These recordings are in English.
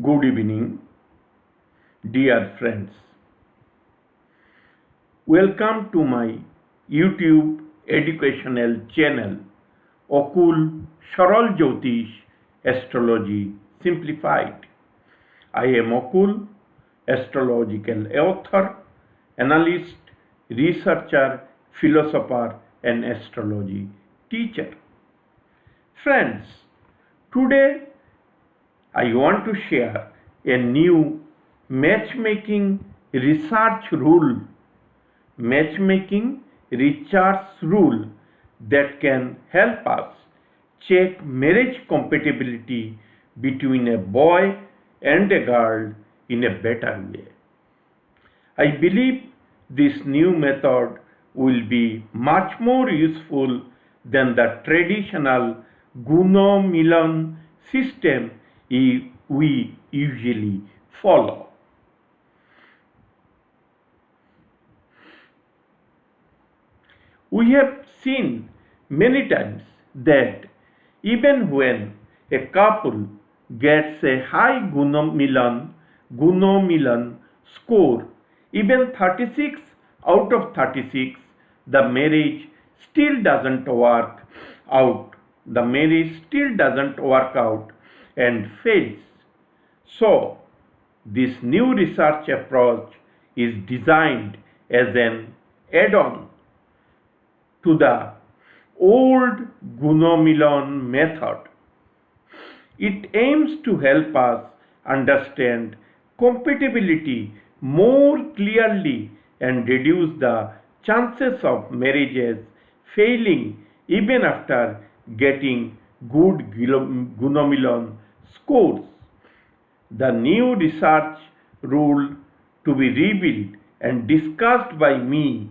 Good evening, dear friends. Welcome to my YouTube educational channel, Akool Saral Jyotish, Astrology Simplified. I am Akool, astrological author, analyst, researcher, philosopher, and astrology teacher. Friends, today I want to share a new matchmaking research rule that can help us check marriage compatibility between a boy and a girl in a better way. I believe this new method will be much more useful than the traditional Guna Milan system we usually follow. We have seen many times that even when a couple gets a high Guna Milan score, even 36 out of 36, the marriage still doesn't work out. The marriage still doesn't work out and fails. So, this new research approach is designed as an add-on to the old Guna Milan method. It aims to help us understand compatibility more clearly and reduce the chances of marriages failing even after getting good Guna Milan scores. The new research rule to be revealed and discussed by me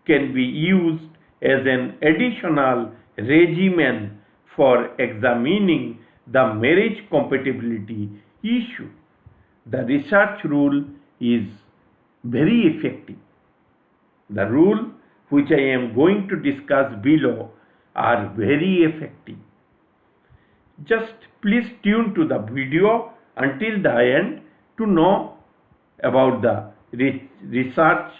can be used as an additional regimen for examining the marriage compatibility issue. The research rule is very effective. The rule which I am going to discuss below are very effective. Just please tune to the video until the end to know about the research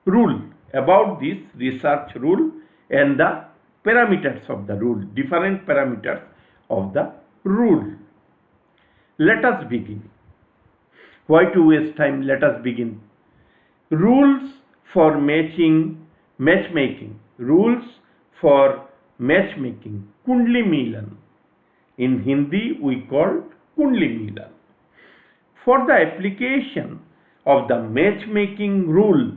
rule, about this research rule and the parameters of the rule, different parameters of the rule. Let us begin. Why to waste time? Let us begin. Rules for matchmaking. Rules for matchmaking. Kundli Milan. In Hindi we call Kundli Milan. For the application of the matchmaking rule,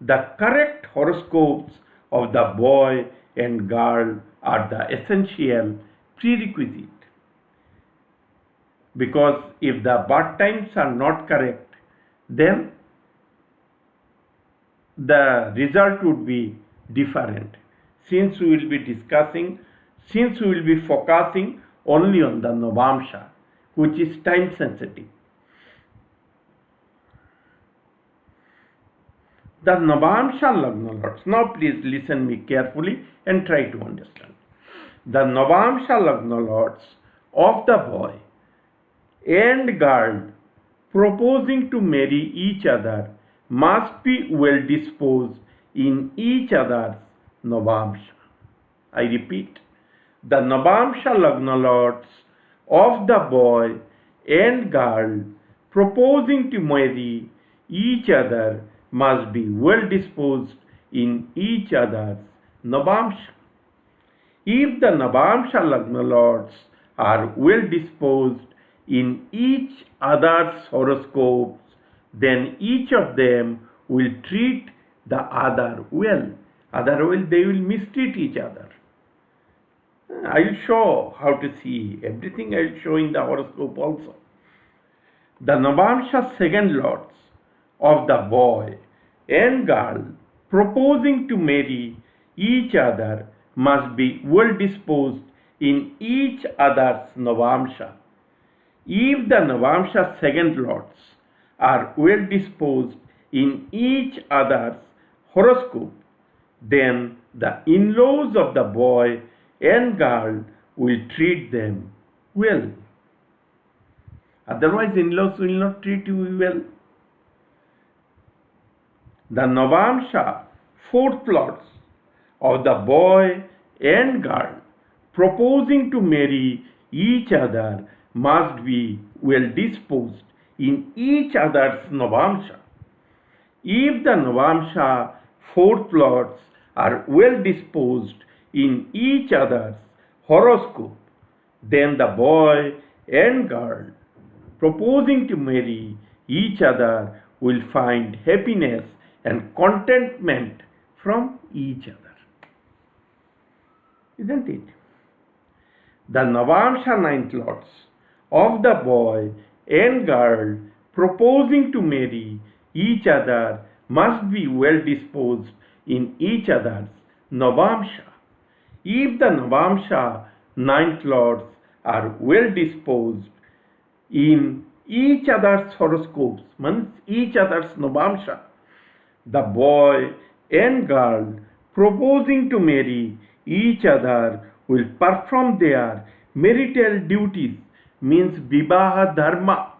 the correct horoscopes of the boy and girl are the essential prerequisite. Because if the birth times are not correct, then the result would be different. Since we will be focusing only on the Navamsha, which is time sensitive. The Navamsha Lagna lords. Now please listen me carefully and try to understand. The Navamsha Lagna lords of the boy and girl proposing to marry each other must be well disposed in each other's Navamsha. I repeat, the Navamsha Lagna lords of the boy and girl proposing to marry each other must be well disposed in each other's Navamsha. If the Navamsha Lagna lords are well disposed in each other's horoscopes, then each of them will treat the other well. Otherwise, they will mistreat each other. I will show how to see everything. I will show in the horoscope also. The Navamsha second lords of the boy and girl proposing to marry each other must be well disposed in each other's Navamsha. If the Navamsha second lords are well disposed in each other's horoscope, then the in-laws of the boy and girl will treat them well. Otherwise, in-laws will not treat you well. The Navamsha, fourth lords of the boy and girl proposing to marry each other must be well disposed in each other's Navamsha. If the Navamsha fourth lords are well disposed in each other's horoscope, then the boy and girl proposing to marry each other will find happiness and contentment from each other. Isn't it? The Navamsha ninth lords of the boy and girl proposing to marry each other must be well disposed in each other's Navamsha. If the Navamsha ninth lords are well disposed in each other's horoscopes, means each other's Navamsha, the boy and girl proposing to marry each other will perform their marital duties, means Vivaha Dharma.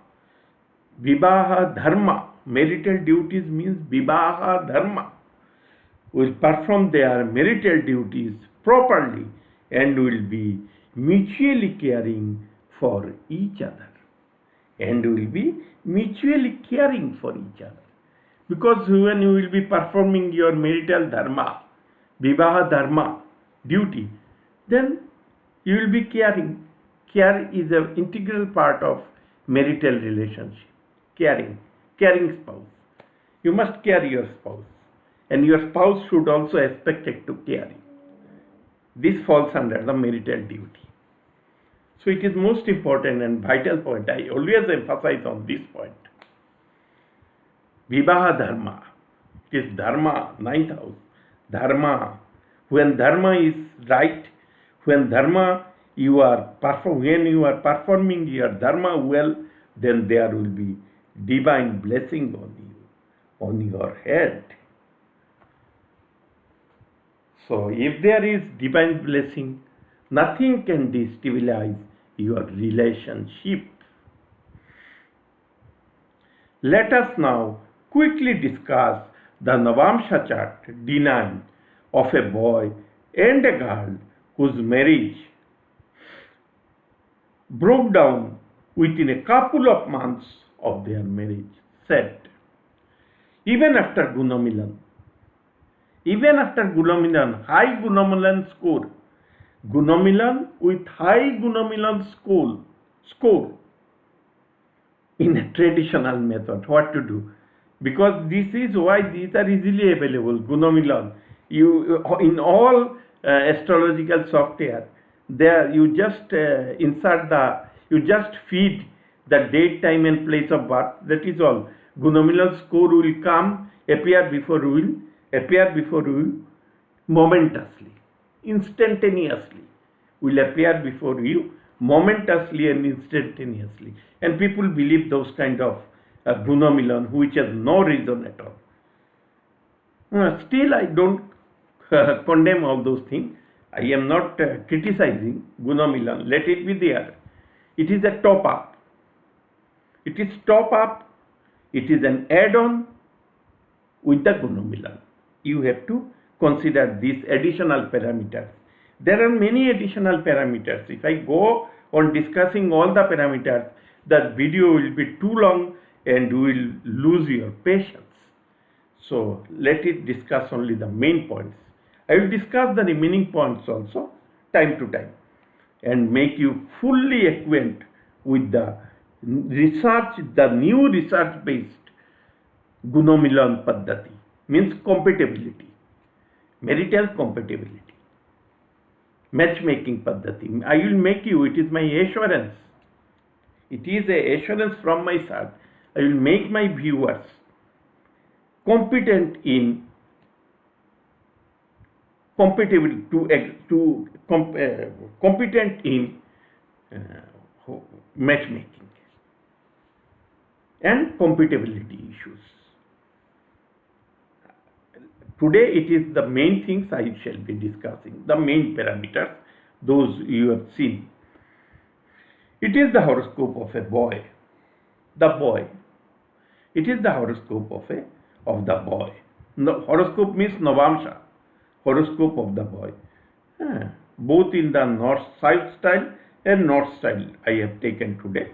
Vivaha Dharma. Marital duties means Vivaha Dharma. Will perform their marital duties properly and will be mutually caring for each other. And will be mutually caring for each other. Because when you will be performing your marital dharma, Vivaha Dharma duty, then you will be caring. Care is an integral part of marital relationship. Caring spouse. You must care your spouse, and your spouse should also expect it to care you. This falls under the marital duty. So it is most important and vital point. I always emphasize on this point. Vivaha Dharma. It is Dharma, ninth house. Dharma. When Dharma is right, when you are performing your Dharma well, then there will be divine blessing on you, on your head. So if there is divine blessing, nothing can destabilize your relationship. Let us now quickly discuss the Navamsha chart D9 of a boy and a girl whose marriage broke down within a couple of months of their marriage. Said, even after Guna Milan, high Guna Milan score, Guna Milan with high Guna Milan score in a traditional method, what to do? Because this is why these are easily available. Guna Milan, you in all astrological software, there you just you just feed the date, time and place of birth. That is all. Guna Milan score will appear before you momentously, instantaneously, will appear before you momentously and instantaneously. And people believe those kind of Guna Milan, which has no reason at all. Still, I don't condemn all those things. I am not criticizing Guna Milan. Let it be there. It is a top up. It is top up. It is an add-on with the Guna Milan. You have to consider these additional parameters. There are many additional parameters. If I go on discussing all the parameters, the video will be too long and you will lose your patience. So let it discuss only the main points. I will discuss the remaining points also time to time and make you fully acquainted with the research, the new research-based Guna Milan Paddhati, means compatibility, marital compatibility, matchmaking Paddhati. I will make you, it is my assurance. It is a assurance from my side. I will make my viewers competent in competent in matchmaking and compatibility issues. Today it is the main things I shall be discussing, the main parameters, those you have seen. It is the horoscope of a boy. the boy. It is the horoscope of the boy. No, horoscope means Navamsha, horoscope of the boy. Both in the north-south style and north style I have taken today,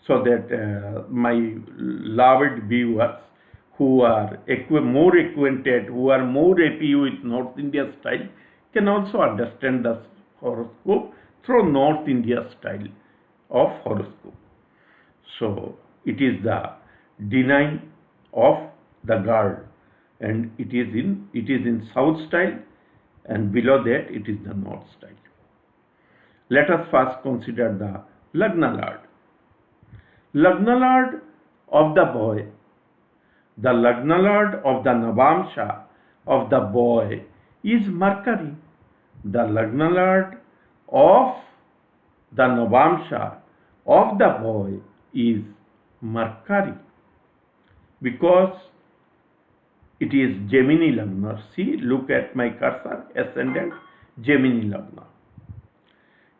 so that my loved viewers who are more acquainted, who are more happy with North India style, can also understand the horoscope through North India style of horoscope. So it is the D9 of the girl, and it is in south style, and below that it is the north style. Let us first consider the Lagna Lord. Lagna Lord of the boy, the Lagna Lord of the Navamsha of the boy is Mercury. The Lagna Lord of the Navamsha of the boy is Mercury, because it is Gemini Lagna. See, look at my cursor, ascendant Gemini Lagna.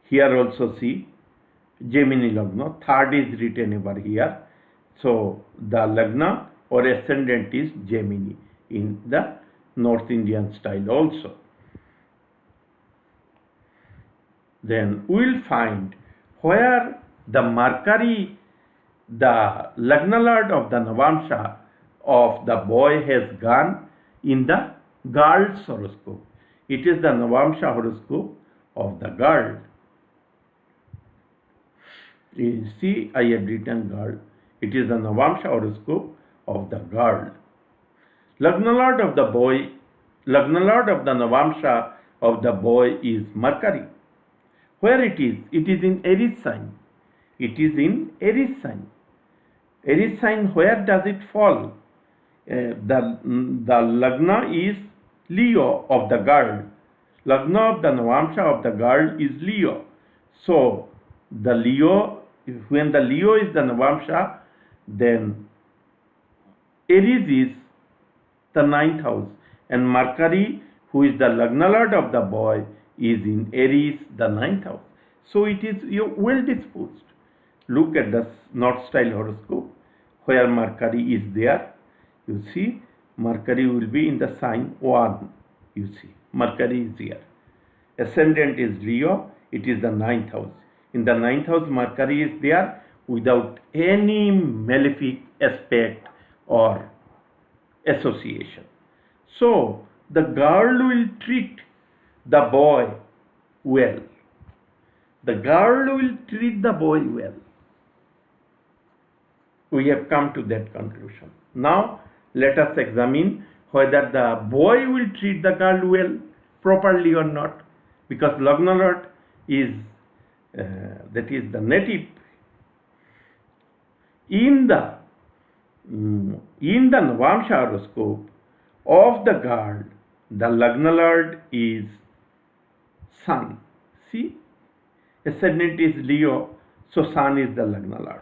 Here also see Gemini Lagna, third is written over here. So the Lagna or ascendant is Gemini in the North Indian style also. Then we will find where the Mercury, the Lagna Lord of the Navamsha of the boy, has gone in the girl's horoscope. It is the Navamsha horoscope of the girl. You see, I have written girl. It is the Navamsha horoscope of the girl. Lagna Lord of the boy, Lagna Lord of the Navamsha of the boy is Mercury. Where it is? It is in Aries sign. It is in Aries sign. Aries sign, where does it fall? The Lagna is Leo of the girl. Lagna of the Navamsha of the girl is Leo. So the Leo, when the Leo is the Navamsha, then Aries is the 9th house, and Mercury, who is the Lagna Lord of the boy, is in Aries, the 9th house. So it is well disposed. Look at the North style horoscope where Mercury is there. You see, Mercury will be in the sign 1. You see, Mercury is here. Ascendant is Leo, it is the 9th house. In the 9th house, Mercury is there without any malefic aspect or association. So the girl will treat the boy well. The girl will treat the boy well. We have come to that conclusion. Now let us examine whether the boy will treat the girl well, properly or not, because Lagna Lord is that is the native. In the Navamsha horoscope of the girl, the Lagna Lord is Sun. See, ascendant is Leo, so Sun is the Lagna Lord.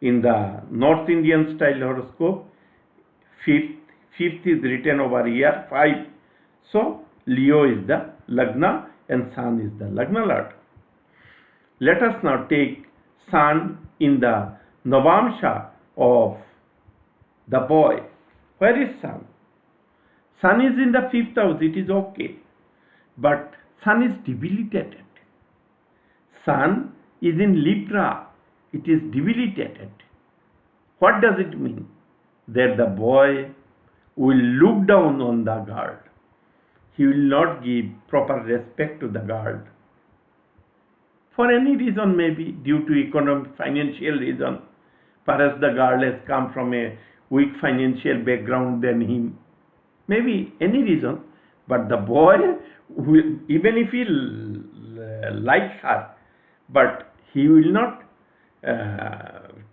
In the North Indian style horoscope, fifth is written over here, 5. So Leo is the Lagna and Sun is the Lagna Lord. Let us now take Sun in the Navamsha of the boy. Where is Sun? Sun is in the 5th house, it is okay. But Sun is debilitated. Sun is in Libra, it is debilitated. What does it mean? That the boy will look down on the girl. He will not give proper respect to the girl. For any reason, maybe due to economic, financial reason. Perhaps the girl has come from a weak financial background than him. Maybe any reason. But the boy, will, even if he likes her, but he will not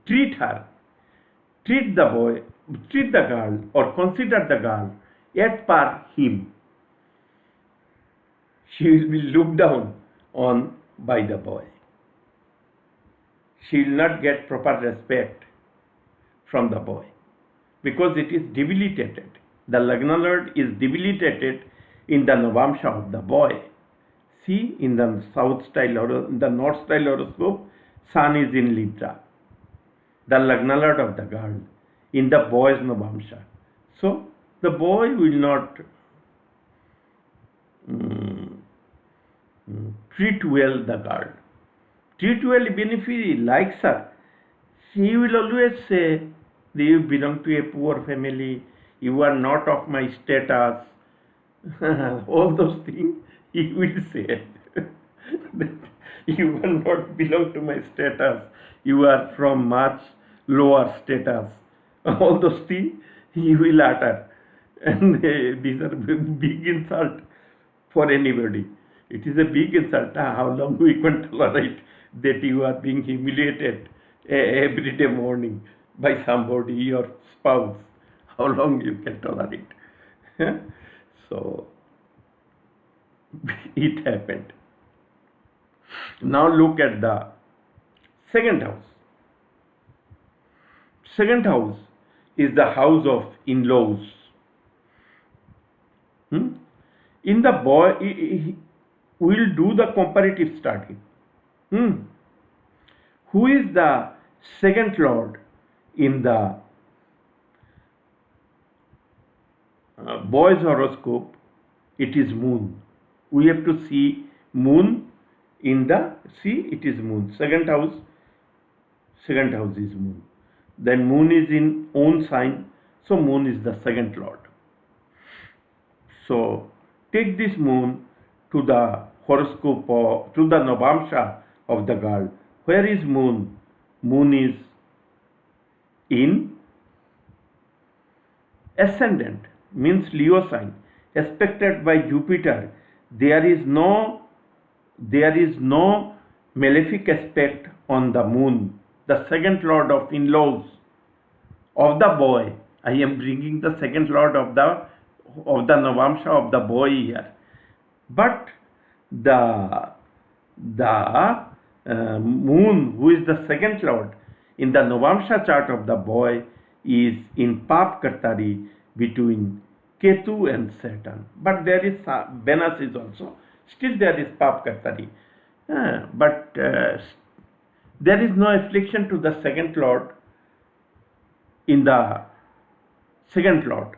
treat the girl or consider the girl as per him. She will be looked down on by the boy. She will not get proper respect from the boy because it is debilitated. The Lagna Lord is debilitated in the Navamsha of the boy. See, in the south style or in the north style horoscope, Sun is in Libra. the Lagna Lord of the girl, in the boy's Navamsha. So the boy will not mm, treat well the girl. Treat well even if he likes her. He will always say, you belong to a poor family, you are not of my status. All those things he will say. That you will not belong to my status, you are from much lower status. All those things he will utter. And these are big insult for anybody. It is a big insult. How long we can tolerate that you are being humiliated every day morning by somebody, your spouse? How long you can tolerate? So it happened. Now look at the second house. Second house is the house of in-laws. In the boy, we'll do the comparative study. Who is the second lord in the boy's horoscope? It is moon. We have to see moon in the, see, it is moon. Second house is moon. Then moon is in own sign, so moon is the second lord. So take this moon to the horoscope or to the Navamsha of the girl. Where is moon? Moon is in ascendant, means Leo sign, aspected by Jupiter. There is no malefic aspect on the moon, the second lord of in-laws of the boy. I am bringing the second lord of the Navamsha of the boy here. But the moon, who is the second lord in the Navamsha chart of the boy, is in Pap Kartari between Ketu and Saturn. But there is Venus is also. Still there is Pap Kartari. But there is no affliction to the second lord in the second lord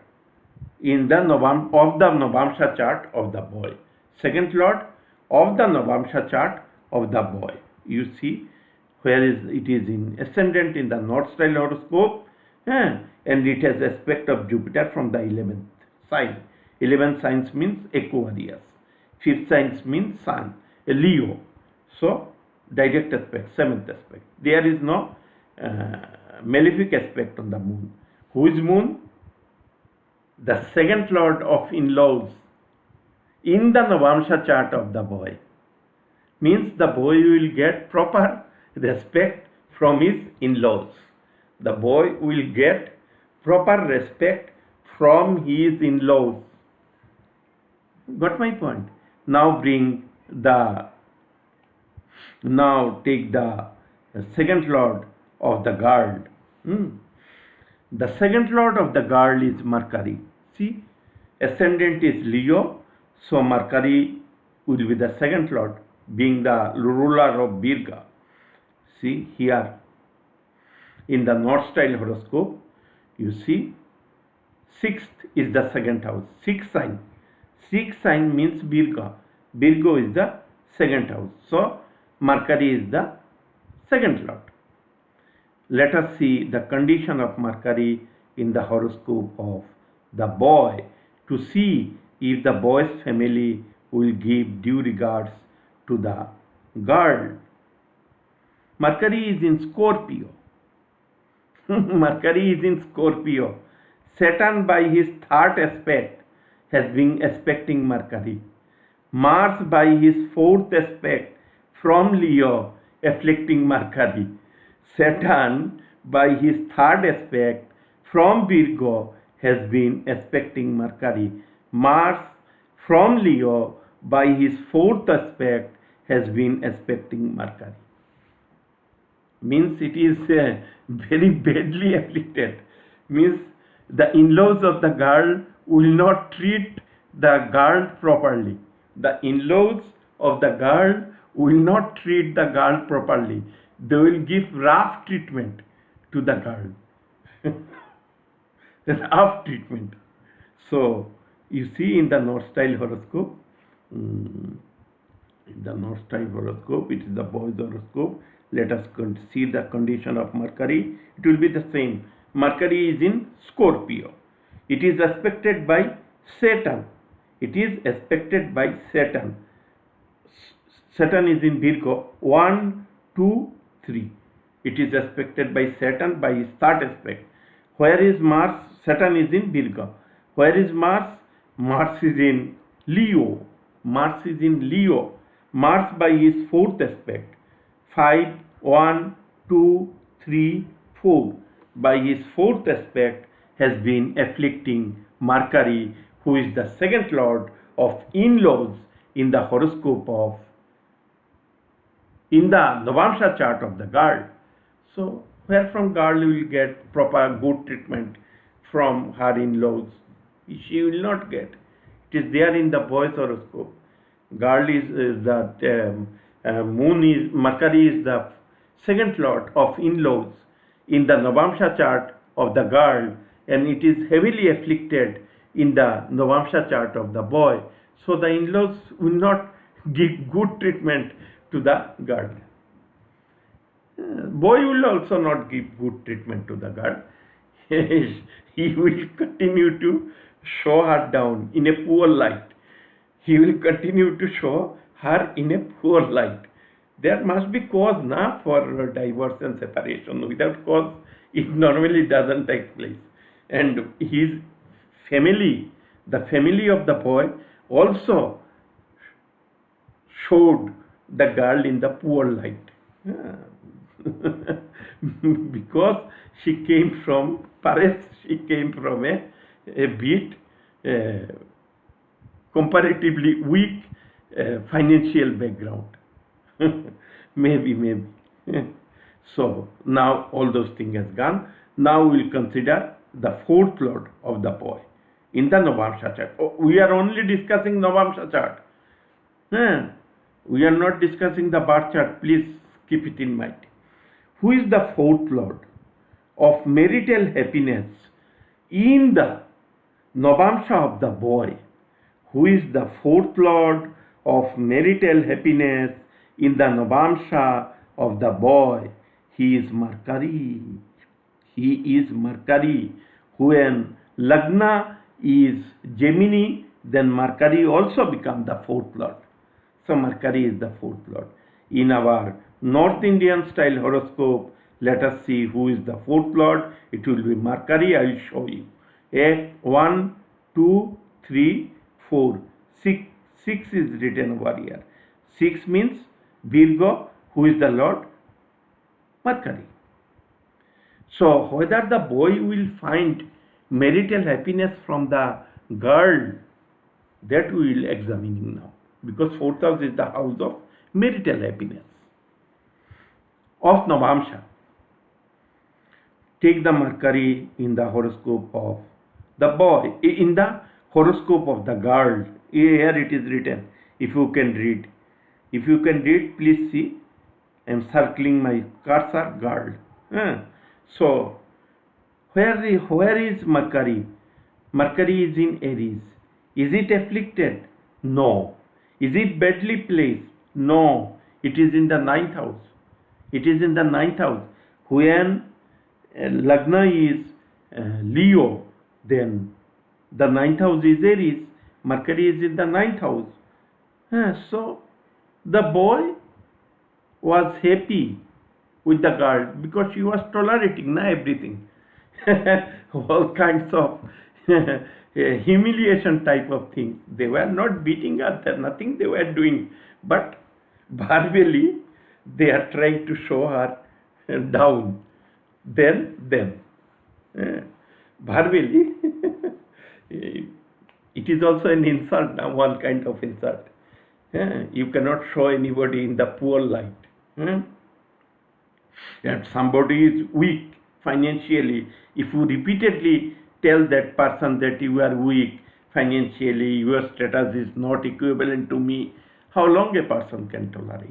in the Navamsha chart of the boy. Second lord of the Navamsha chart of the boy. You see, where is it is in ascendant in the North Style horoscope, and it has aspect of Jupiter from the 11th sign. 11th signs means Aquarius. 5th signs means Sun, Leo. So direct aspect, 7th aspect. There is no malefic aspect on the moon. Who is moon? The second lord of in-laws in the Navamsha chart of the boy. Means the boy will get proper respect from his in-laws. The boy will get proper respect from his in-laws. Got my point? Now take the second lord of the girl. The second lord of the girl is Mercury. See, ascendant is Leo, so Mercury will be the second lord, being the ruler of Virga. See here in the North Style horoscope, you see, 6th is the second house. 6th sign. 6th sign means Virga. Virgo is the second house. So Mercury is the second lord. Let us see the condition of Mercury in the horoscope of the boy to see if the boy's family will give due regards to the girl. Mercury is in Scorpio. Mercury is in Scorpio. Saturn by his third aspect has been aspecting Mercury. Mars by his fourth aspect from Leo afflicting Mercury. Saturn by his third aspect from Virgo has been aspecting Mercury. Mars from Leo by his fourth aspect has been aspecting Mercury. Means it is very badly afflicted. Means the in-laws of the girl will not treat the girl properly. The in-laws of the girl will not treat the girl properly. They will give rough treatment to the girl. Then off treatment. So you see in the North Style horoscope, in the North Style horoscope, it is the boy's horoscope. Let us see the condition of Mercury. It will be the same. Mercury is in Scorpio. It is aspected by Saturn. It is aspected by Saturn. Saturn is in Virgo. 1, 2, 3. It is aspected by Saturn by his third aspect. Where is Mars? Saturn is in Virgo. Where is Mars? Mars is in Leo. Mars is in Leo. Mars by his fourth aspect. 5, 1, 2, 3, 4. By his fourth aspect has been afflicting Mercury, who is the second lord of in-laws in the horoscope of, in the Navamsha chart of the girl. So where from girl will get proper good treatment from her in-laws? She will not get. It is there in the boy's horoscope. Girl is the moon is, Mercury is the second lord of in-laws in the Navamsha chart of the girl, and it is heavily afflicted in the Navamsha chart of the boy. So the in-laws will not give good treatment to the girl. Boy will also not give good treatment to the girl. He will continue to show her down in a poor light. He will continue to show her in a poor light. There must be cause now for divorce and separation. Without cause, it normally doesn't take place. And his family, the family of the boy, also showed the girl in the poor light. Because she came from, perhaps she came from a bit comparatively weak financial background. maybe. So now all those things has gone. Now we will consider the fourth lord of the boy in the Navamsha chart. Oh, we are only discussing Navamsha chart. We are not discussing the birth chart. Please keep it in mind. Who is the fourth lord of marital happiness in the Navamsha of the boy? Who is the fourth lord of marital happiness in the Navamsha of the boy? He is Mercury. He is Mercury. When Lagna is Gemini, then Mercury also becomes the fourth lord. So Mercury is the fourth lord. In our North Indian style horoscope, let us see who is the fourth lord. It will be Mercury. I will show you. 1, 2, 3, 4, 6. 6 is written over here. 6 means Virgo, who is the lord? Mercury. So whether the boy will find marital happiness from the girl, that we will examining now. Because 4th house is the house of marital happiness of Navamsha. Take the Mercury in the horoscope of the boy, in the horoscope of the girl. Here it is written. If you can read. If you can read, please see. I am circling my cursor, girl. So, where is Mercury? Mercury is in Aries. Is it afflicted? No. Is it badly placed? No. It is in the 9th house. It is in the 9th house. When Lagna is Leo, then the 9th house is Aries. Mercury is in the 9th house. So, the boy was happy with the girl because she was tolerating everything. All kinds of humiliation type of things. They were not beating her, nothing they were doing. But verbally, they are trying to show her down. Then them. Verbally, it is also an insult now, one kind of insult. You cannot show anybody in the poor light. That somebody is weak financially, if you repeatedly tell that person that you are weak financially, your status is not equivalent to me, how long a person can tolerate?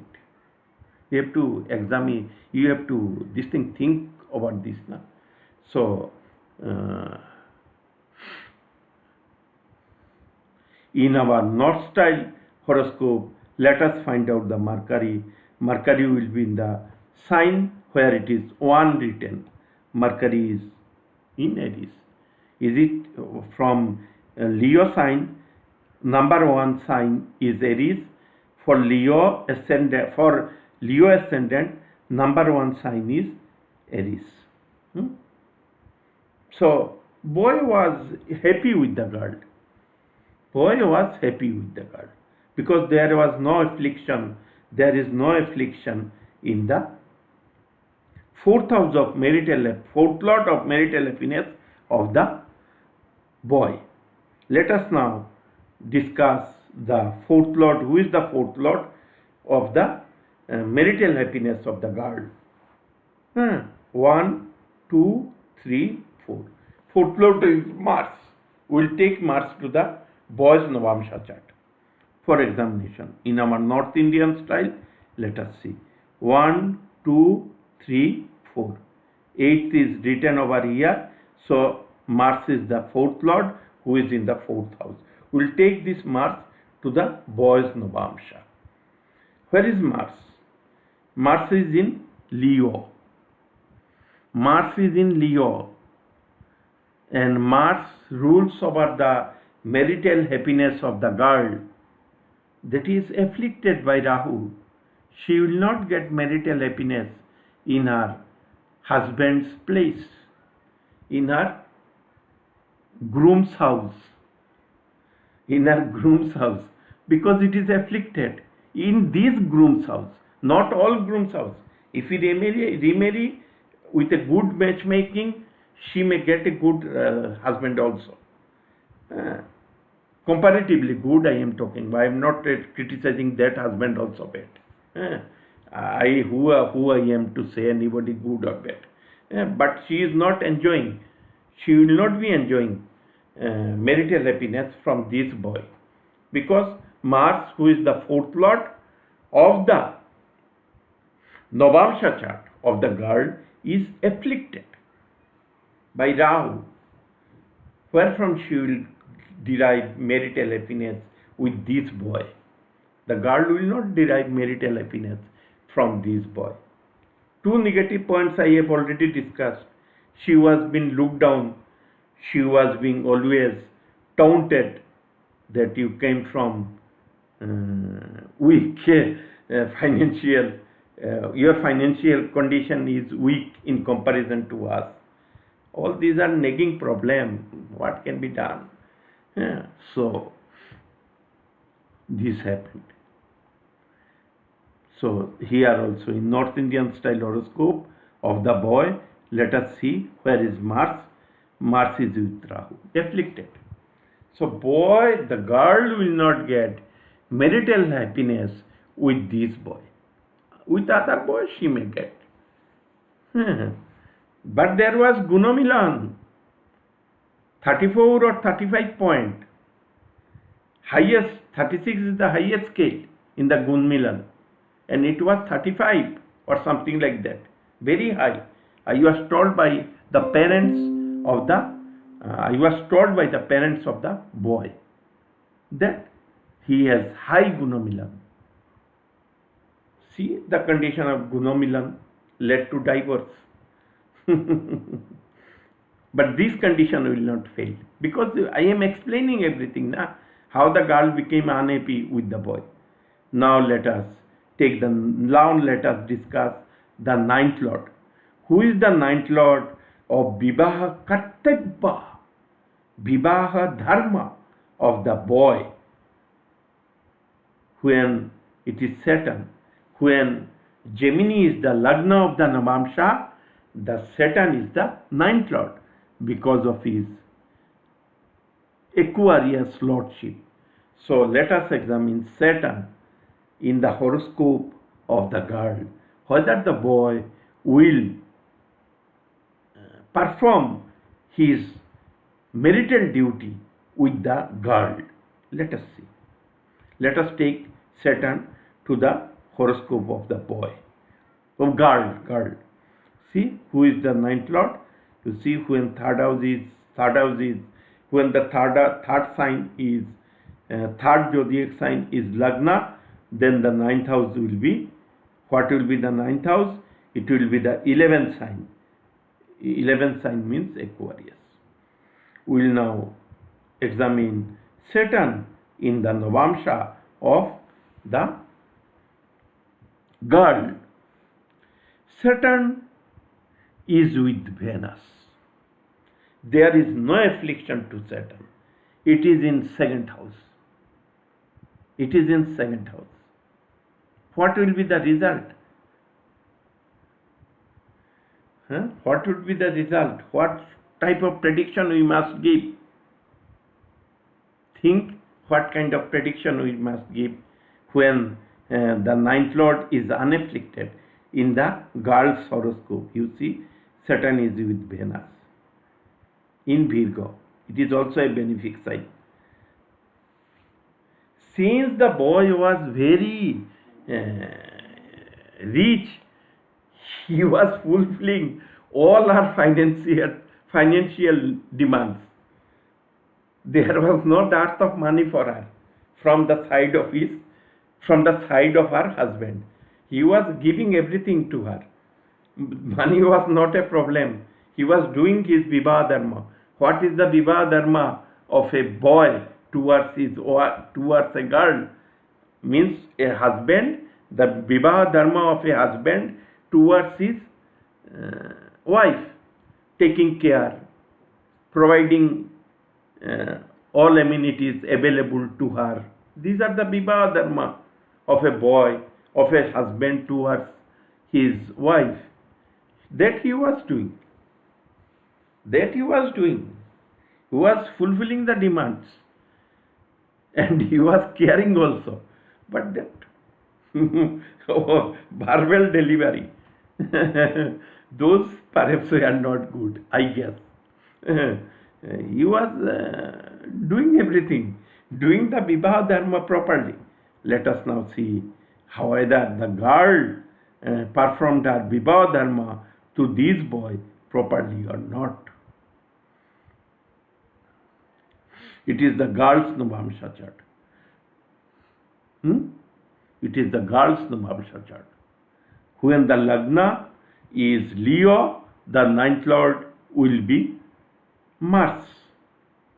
You have to examine, you have to think about this now. So, in our North style horoscope, let us find out the Mercury. Mercury will be in the sign where it is 1 written. Mercury is in Aries. Is it from Leo sign? Number 1 sign is Aries. For Leo ascendant, number 1 sign is Aries. So boy was happy with the girl. Because there was no affliction. There is no affliction in the fourth house of fourth lord of marital happiness of the boy. Let us now discuss the fourth lord. Who is the fourth lord of the marital happiness of the girl? 1, 2, 3, 4. Fourth lord is Mars. We'll take Mars to the boy's Navamsha chart for examination. In our North Indian style, let us see. 1, 2, 3, 4. 8th is written over here. So Mars is the fourth lord who is in the fourth house. We'll take this Mars to the boy's Navamsha. Where is Mars? Mars is in Leo. And Mars rules over the marital happiness of the girl that is afflicted by Rahu. She will not get marital happiness in her husband's place, in her groom's house, because it is afflicted in this groom's house, not all groom's house. If we remarry with a good matchmaking, she may get a good husband also. Comparatively good, I am talking. I am not criticizing that husband also bad. Who I am to say anybody good or bad? But she is not enjoying. She will not be enjoying marital happiness from this boy, because Mars, who is the fourth lord of the Navamsha chart of the girl, is afflicted by Rahu. Wherefrom she will derive marital happiness with this boy. The girl will not derive marital happiness from this boy. 2 negative points I have already discussed. She was being looked down. She was being always taunted that you came from weak financial. Your financial condition is weak in comparison to us. All these are nagging problems. What can be done? So this happened. So here also in North Indian style horoscope of the boy, let us see where is Mars. Mars is with Rahu, afflicted. So the girl will not get marital happiness with this boy. With other boys she may get. But there was Guna Milan, 34 or 35 point. Highest, 36 is the highest scale in the Guna Milan. And it was 35 or something like that. Very high. I was told by the parents of the boy that he has high Guna Milan. See, the condition of Guna Milan led to divorce. But this condition will not fail, because I am explaining everything now, how the girl became unhappy with the boy. Now let us discuss the ninth lord. Who is the ninth lord of Vivaha Kartebya, Vivaha Dharma of the boy? When it is Saturn, when Gemini is the Lagna of the Navamsha, the Saturn is the ninth lord because of his Aquarius lordship. So let us examine Saturn in the horoscope of the girl, whether the boy will perform his marital duty with the girl. Let us see. Let us take Saturn to the horoscope of the boy, of girl. See who is the ninth lord. You see when third house is when the third sign is third zodiac sign is Lagna, then the ninth house will be, what will be the ninth house? It will be the 11th sign. 11th sign means Aquarius. We will now examine Saturn in the Navamsha of the girl. Saturn is with Venus. There is no affliction to Saturn. It is in second house. It is in second house. What will be the result? What would be the result? What type of prediction we must give? Think what kind of prediction we must give when the ninth lord is unafflicted in the girl's horoscope. You see, Saturn is with Venus in Virgo. It is also a benefic sign. Since the boy was very rich, he was fulfilling all our financial demands. There was no dearth of money for her from the side of her husband. He was giving everything to her. Money was not a problem. He was doing his Vivaha Dharma. What is the Vivaha Dharma of a boy towards a girl? Means a husband, the Vivaha Dharma of a husband towards his wife, taking care, providing all amenities available to her. These are the Vivaha Dharma of a boy, of a husband towards his wife. That he was doing. He was fulfilling the demands. And he was caring also. But that barbell delivery, those perhaps were not good, I guess. He was doing everything, doing the Vivaha Dharma properly. Let us now see how either the girl performed her Vivaha Dharma to this boy properly or not. It is the girl's Navamsha chart. It is the girl's Navamsha chart. When the Lagna is Leo, the ninth lord will be Mars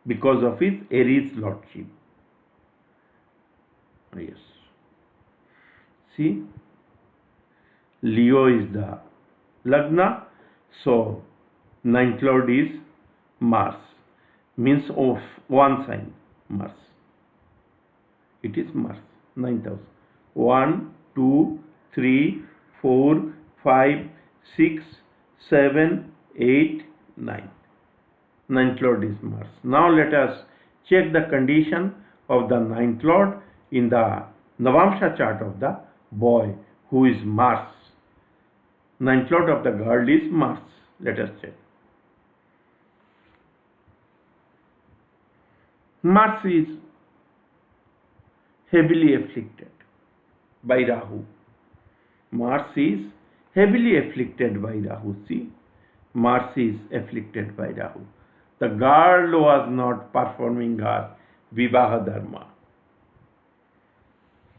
because of his Aries lordship. Yes. See, Leo is the Lagna, so ninth lord is Mars, means of one sign, Mars. It is Mars, ninth house. 1, 2, 3, 4, 5, 6, 7, 8, 9. Ninth lord is Mars. Now let us check the condition of the ninth lord in the Navamsha chart of the boy who is Mars. Ninth lord of the girl is Mars. Let us check. Mars is heavily afflicted by Rahu. Mars is heavily afflicted by Rahu. See, Mars is afflicted by Rahu. The girl was not performing her Vivaha Dharma.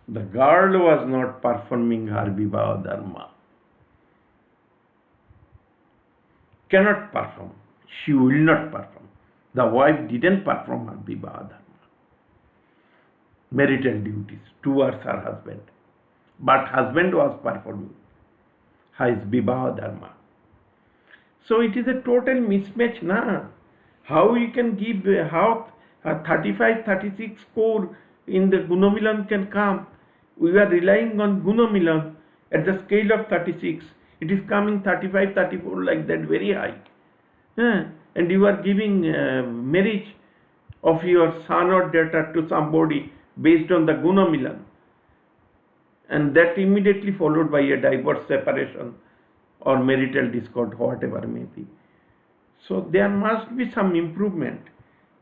The girl was not performing her Vivaha Dharma. Cannot perform. She will not perform. The wife didn't perform her Vivaha Dharma, marital duties towards her husband. But husband was performing his Vivaha Dharma. So it is a total mismatch, na? How you can give, how a 35, 36 core in the Guna Milan can come? We are relying on Guna Milan at the scale of 36. It is coming 35, 34 like that, very high. And you are giving marriage of your son or daughter to somebody based on the Guna Milan. And that immediately followed by a divorce, separation or marital discord, whatever may be. So there must be some improvement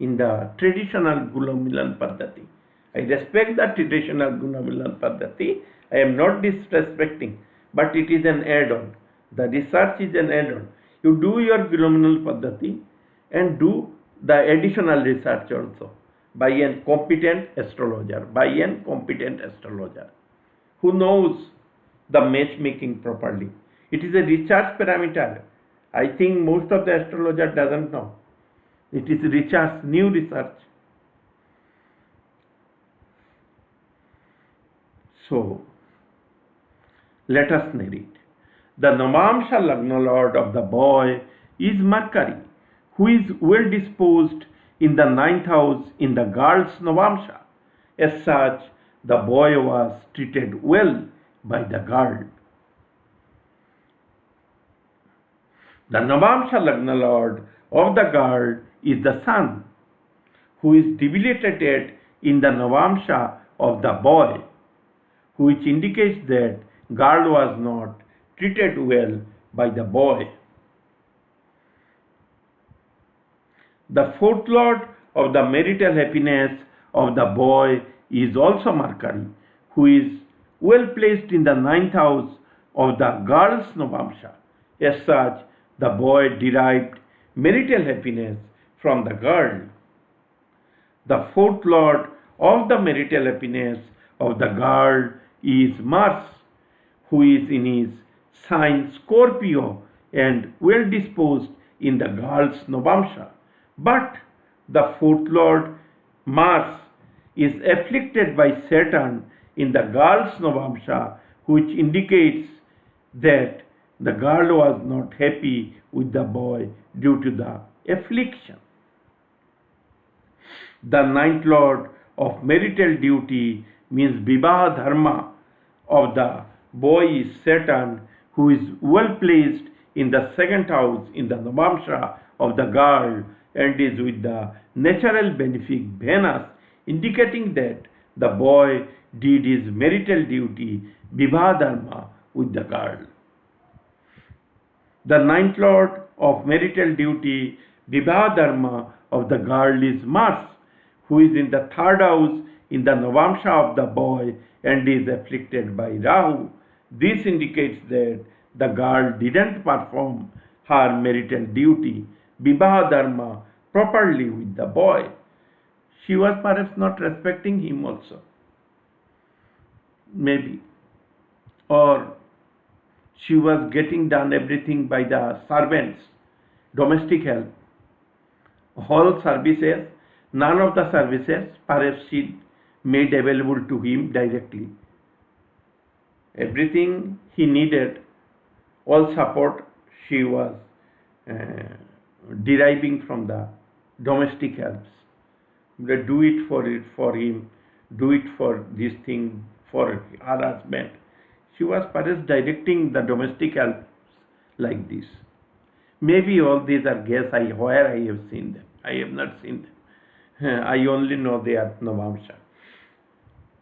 in the traditional Guna Milan Paddhati. I respect the traditional Guna Milan Paddhati. I am not disrespecting, but it is an add-on. The research is an add-on. You do your Gunominal Paddhati and do the additional research also by a competent astrologer, who knows the matchmaking properly. It is a research parameter. I think most of the astrologer doesn't know. It is research, new research. So, let us narrate. The Navamsha Lagna Lord of the boy is Mercury, who is well disposed in the ninth house in the girl's Navamsha. As such, the boy was treated well by the girl. The Navamsha Lagna Lord of the girl is the Sun, who is debilitated in the Navamsha of the boy, which indicates that girl was not treated well by the boy. The fourth lord of the marital happiness of the boy is also Mercury, who is well placed in the ninth house of the girl's Navamsha. As such, the boy derived marital happiness from the girl. The fourth lord of the marital happiness of the girl is Mars, who is in his sign Scorpio and well disposed in the girl's Navamsha. But the fourth lord, Mars, is afflicted by Saturn in the girl's Navamsha, which indicates that the girl was not happy with the boy due to the affliction. The ninth lord of marital duty means Vivaha Dharma of the boy is Saturn, who is well placed in the second house in the Navamsha of the girl and is with the natural benefic Venus, indicating that the boy did his marital duty Vivaha Dharma with the girl. The ninth lord of marital duty Vivaha Dharma of the girl is Mars, who is in the third house in the Navamsha of the boy and is afflicted by Rahu. This indicates that the girl didn't perform her marital duty, Vivaha Dharma, properly with the boy. She was perhaps not respecting him also. Maybe. Or she was getting done everything by the servants, domestic help. All services, none of the services, perhaps she made available to him directly. Everything he needed, all support she was deriving from the domestic helps. Do it for him, do it for this thing for her husband. She was perhaps directing the domestic helps like this. Maybe all these are guess where I have seen them. I have not seen them. I only know they are Navamsha.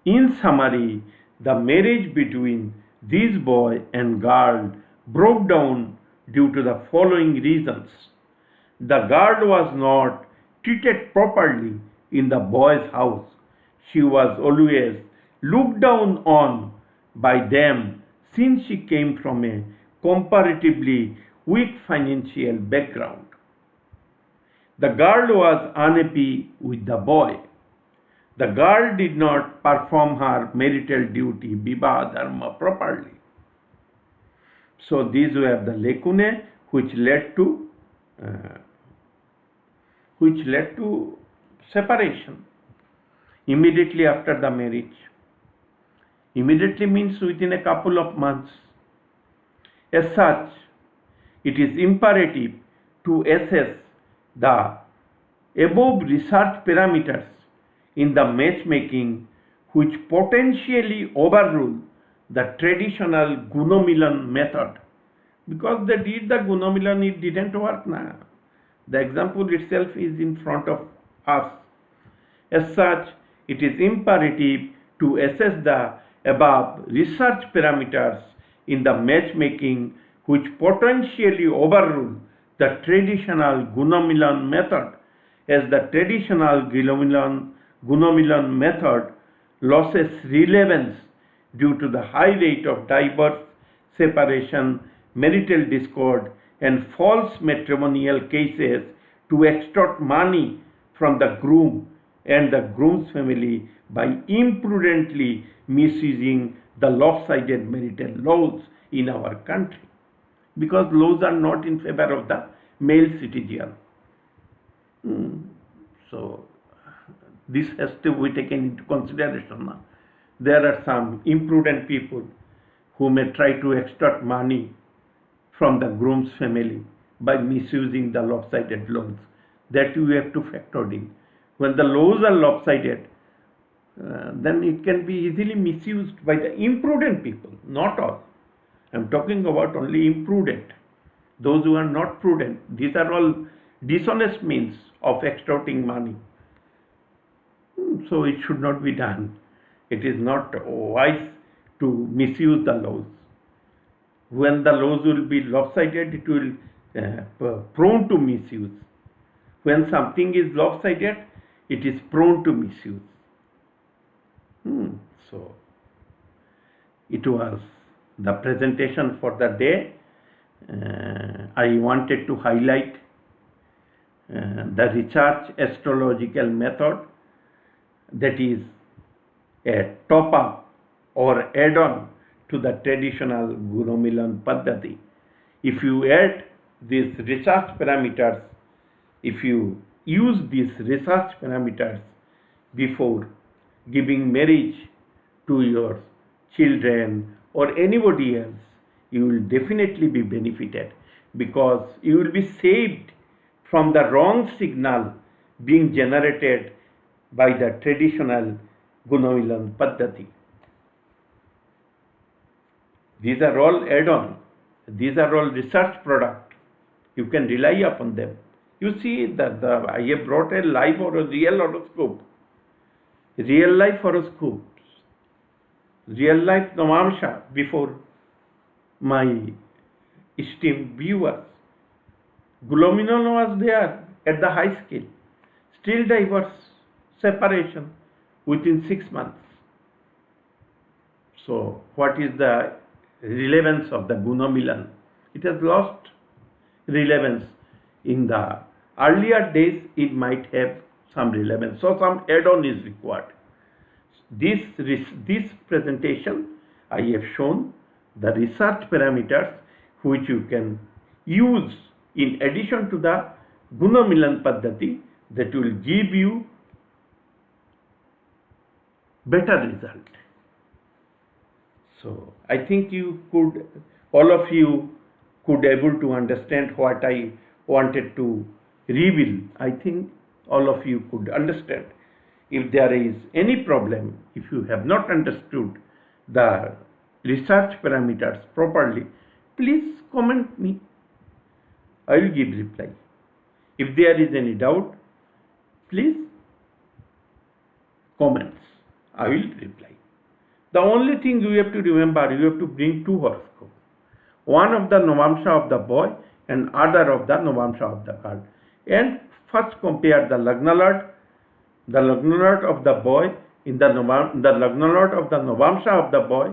In summary, the marriage between this boy and girl broke down due to the following reasons. The girl was not treated properly in the boy's house. She was always looked down on by them since she came from a comparatively weak financial background. The girl was unhappy with the boy. The girl did not perform her marital duty, Vivaha Dharma, properly. So these were the lacunae which led to separation immediately after the marriage. Immediately means within a couple of months. As such, it is imperative to assess the above research parameters in the matchmaking which potentially overrule the traditional Guna Milan method. Because they did the Guna Milan, it didn't work now. The example itself is in front of us. As such, it is imperative to assess the above research parameters in the matchmaking which potentially overrule the traditional Guna Milan method, as the traditional Guna Milan method loses relevance due to the high rate of divorce, separation, marital discord, and false matrimonial cases to extort money from the groom and the groom's family by imprudently misusing the lopsided marital laws in our country, because laws are not in favor of the male citizen. So this has to be taken into consideration now. There are some imprudent people who may try to extort money from the groom's family by misusing the lopsided laws. That you have to factor in. When the laws are lopsided, then it can be easily misused by the imprudent people, not all. I'm talking about only imprudent. Those who are not prudent, these are all dishonest means of extorting money. So it should not be done. It is not wise to misuse the laws. When the laws will be lopsided, it will prone to misuse. When something is lopsided, it is prone to misuse. So it was the presentation for the day. I wanted to highlight the research astrological method, that is a top-up or add-on to the traditional Guna Milan Paddhati. If you add these research parameters, if you use these research parameters before giving marriage to your children or anybody else, you will definitely be benefited, because you will be saved from the wrong signal being generated by the traditional Guna Milan Paddhati. These are all add-on. These are all research product. You can rely upon them. You see that I have brought a live or a real horoscope. Real life horoscopes. Real life Navamsha before my esteemed viewers. Guna Milan was there at the high scale. Still divorce, separation within 6 months. So what is the relevance of the Guna Milan? It has lost relevance. In the earlier days, it might have some relevance. So some add-on is required. This presentation, I have shown the research parameters which you can use in addition to the Guna Milan Paddhati, that will give you better result. So I think all of you could able to understand what I wanted to reveal. I think all of you could understand. If there is any problem, if you have not understood the research parameters properly, please comment me. I will give reply. If there is any doubt, please comments. I will reply. The only thing you have to remember, you have to bring two horoscopes. One of the Navamsha of the boy and other of the Navamsha of the girl. And first compare the Lagna lot of the boy in the Lagna lot of the Navamsha of the boy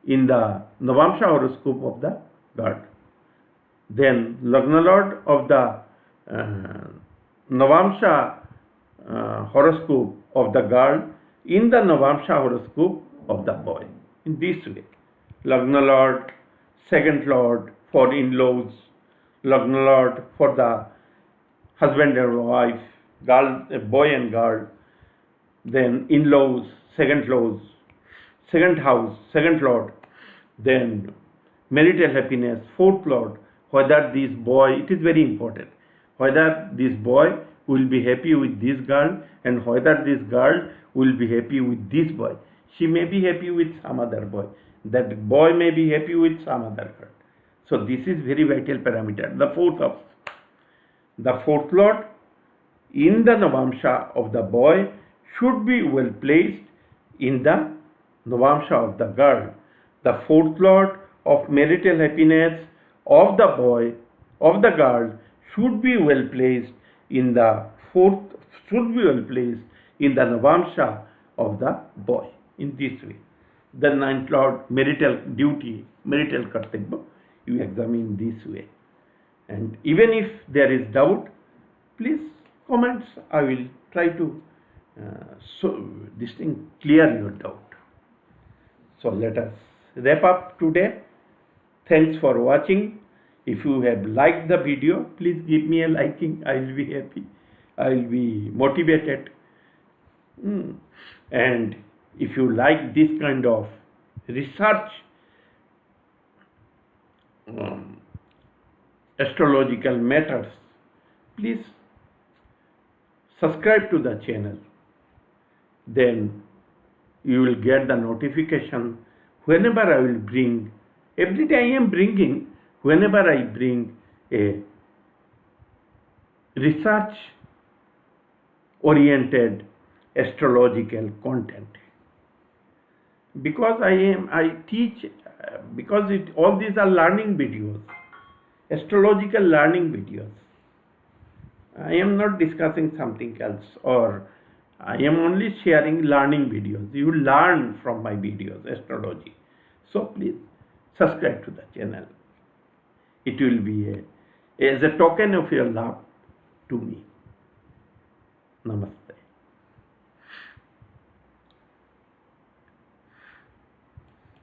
in the Navamsha horoscope of the girl. Then Lagna lot of the Navamsha horoscope of the girl in the Navamsha horoscope of the boy. In this way, Lagna lord, second lord for in-laws, Lagna lord for the husband and wife, girl, boy and girl, then in-laws, second house, second lord, then marital happiness, fourth lord, whether this boy, it is very important, whether this boy will be happy with this girl and whether this girl will be happy with this boy. She may be happy with some other boy. That boy may be happy with some other girl. So this is very vital parameter. The fourth house. The fourth lord in the Navamsha of the boy should be well placed in the Navamsha of the girl. The fourth lord of marital happiness of the boy, of the girl, should be well placed in the Navamsha of the boy. In this way, the ninth lord marital duty, marital kartavya, you examine this way. And even if there is doubt, please comments. I will try to so this thing clear your doubt. So let us wrap up today. Thanks for watching. If you have liked the video, please give me a liking. I will be happy. I will be motivated. And if you like this kind of research, astrological matters, please subscribe to the channel. Then you will get the notification whenever I will bring. Every day I am bringing, whenever I bring a research oriented astrological content. Because I teach, because all these are learning videos, astrological learning videos. I am not discussing something else, or I am only sharing learning videos. You learn from my videos, astrology. So please subscribe to the channel. It will be as a token of your love to me. Namaste.